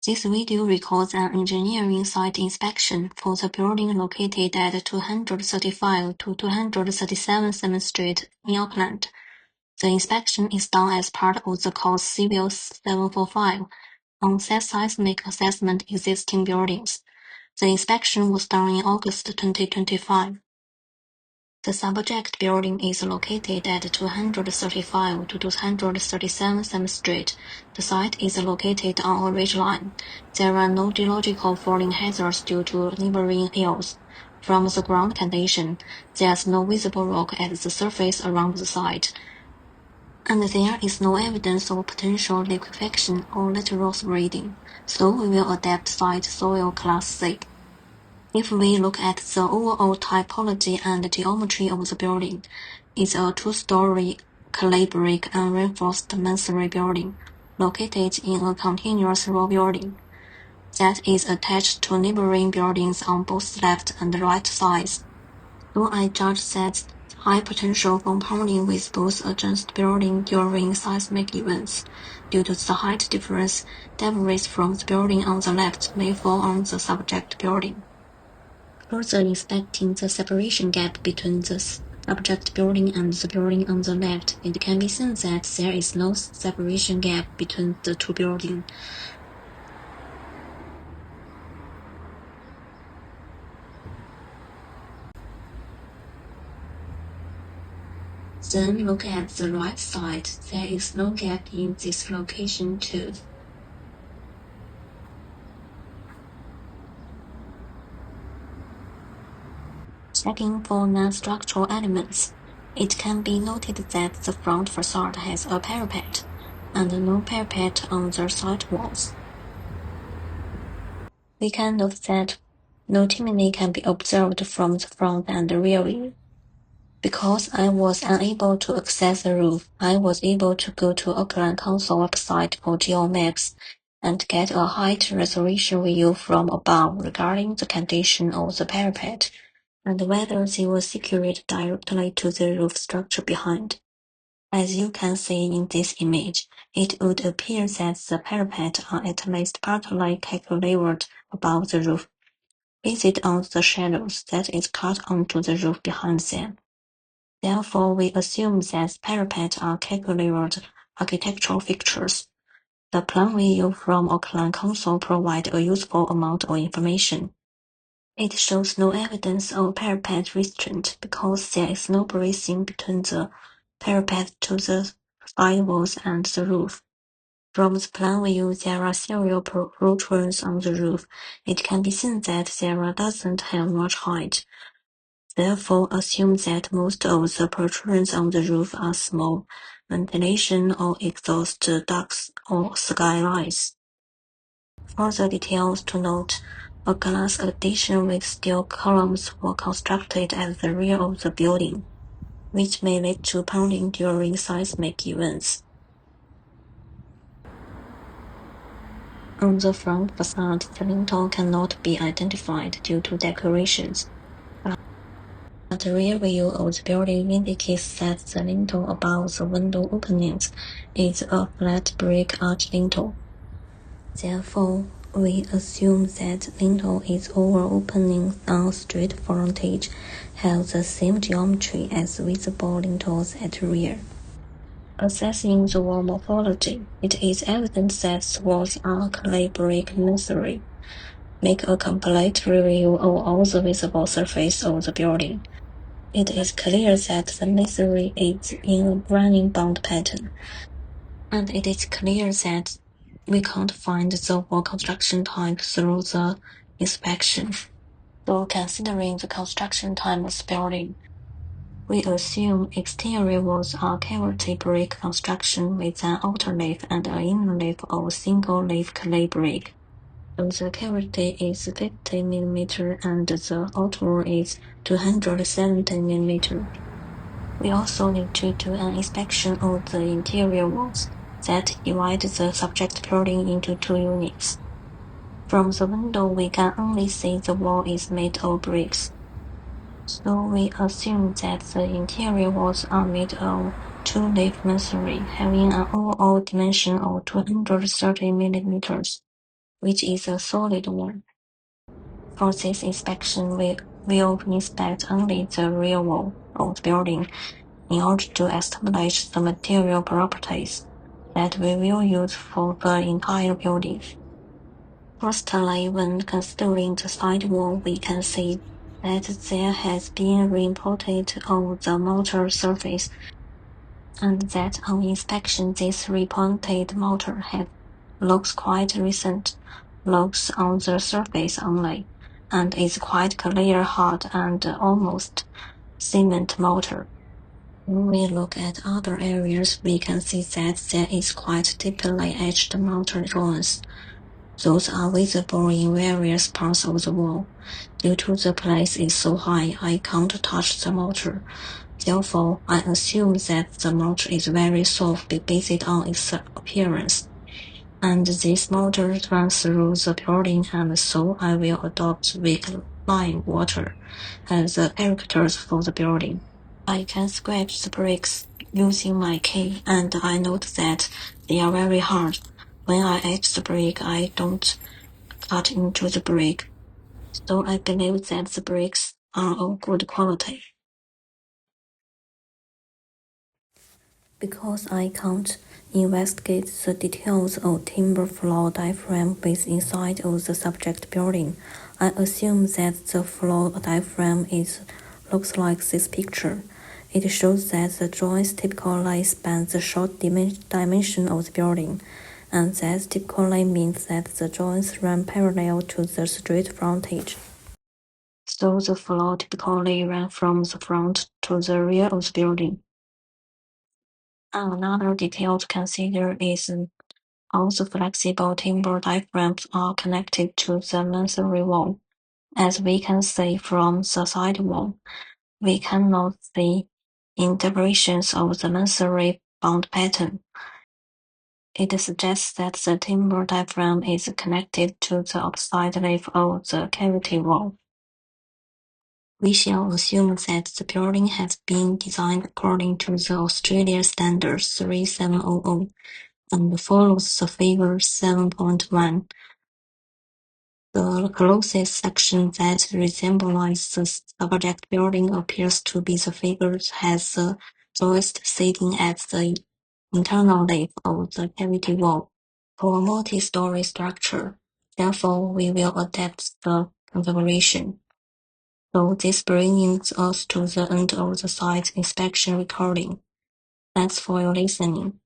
This video records an engineering site inspection for the building located at 235 to 237 7th Street in Auckland. The inspection is done as part of the course Civil 745 on seismic assessment existing buildings. The inspection was done in August 2025. The subject building is located at 235 to 237 7th Street. The site is located on a ridge line. There are no geological falling hazards due to neighboring hills. From the ground condition, there's no visible rock at the surface around the site, and there is no evidence of potential liquefaction or lateral spreading, so we will adapt site soil class C. If we look at the overall typology and geometry of the building, it's a two-story clay brick and reinforced masonry building located in a continuous row building that is attached to neighboring buildings on both left and right sides. So I judge that high potential compounding with both adjacent buildings during seismic events. Due to the height difference, debris from the building on the left may fall on the subject building. Further inspecting the separation gap between the subject building and the building on the left, it can be seen that there is no separation gap between the two buildings. Then look at the right side. There is no gap in this location too. Checking for non-structural elements, it can be noted that the front facade has a parapet, and no parapet on the side walls. We can note that no chimney can be observed from the front and the rear view. Because I was unable to access the roof, I was able to go to Auckland Council website for geomaps and get a height resolution view from above regarding the condition of the parapet and whether they were secured directly to the roof structure behind. As you can see in this image, it would appear that the parapet are at least partly cantilevered above the roof, based on the shadows that is cut onto the roof behind them. Therefore, we assume that parapets are cantilevered architectural fixtures. The plan view from Auckland Council provides a useful amount of information. It shows no evidence of parapet restraint because there is no bracing between the parapet to the side walls and the roof. From the plan view, there are several protrusions on the roof. It can be seen that there doesn't have much height. Therefore, assume that most of the protrusions on the roof are small ventilation or exhaust ducts or skylights. Further details to note: a glass addition with steel columns were constructed at the rear of the building, which may lead to pounding during seismic events. On the front facade, the lintel cannot be identified due to decorations. But the rear view of the building indicates that the lintel above the window openings is a flat brick arch lintel. Therefore, we assume that lintel is over opening on street frontage has the same geometry as visible lintels at rear. Assessing the wall morphology, it is evident that the walls are clay brick masonry. Make a complete review of all the visible surface of the building. It is clear that the masonry is in a running bond pattern, and it is clear that we can't find the wall construction time through the inspection. So considering the construction time of the building, we assume exterior walls are cavity brick construction with an outer leaf and an inner leaf of single leaf clay brick. So the cavity is 50 mm and the outer wall is 270 mm. We also need to do an inspection of the interior walls that divide the subject building into two units. From the window, we can only see the wall is made of bricks. So we assume that the interior walls are made of two-leaf masonry, having an overall dimension of 230 mm. which is a solid wall. For this inspection, we will inspect only the rear wall of the building in order to establish the material properties that we will use for the entire building. Firstly, when considering the side wall, we can see that there has been reported on the mortar surface, and that on inspection this reported mortar looks quite recent, looks on the surface only, and is quite clear, hard, and almost cement mortar. When we look at other areas, we can see that there is quite deeply etched mortar joints. Those are visible in various parts of the wall. Due to the place is so high, I can't touch the mortar. Therefore, I assume that the mortar is very soft based on its appearance. And this mortar runs through the building, and so I will adopt weak lime water as the characters for the building. I can scratch the bricks using my key, and I note that they are very hard. When I etch the brick, I don't cut into the brick, so I believe that the bricks are of good quality. Because I can't investigate the details of timber floor diaphragm with inside of the subject building, I assume that the floor diaphragm looks like this picture. It shows that the joints typically span the short dimension of the building, and that typically means that the joints run parallel to the street frontage. So the floor typically ran from the front to the rear of the building. Another detail to consider is how the flexible timber diaphragms are connected to the masonry wall. As we can see from the side wall, we can note the interpretations of the masonry bond pattern. It suggests that the timber diaphragm is connected to the outside lip of the cavity wall. We shall assume that the building has been designed according to the Australia Standard 3700 and follows the figure 7.1. The closest section that resembles the subject building appears to be the figure has the joist sitting at the internal lip of the cavity wall. For a multi-story structure, therefore, we will adapt the configuration. So this brings us to the end of the site inspection recording. Thanks for your listening.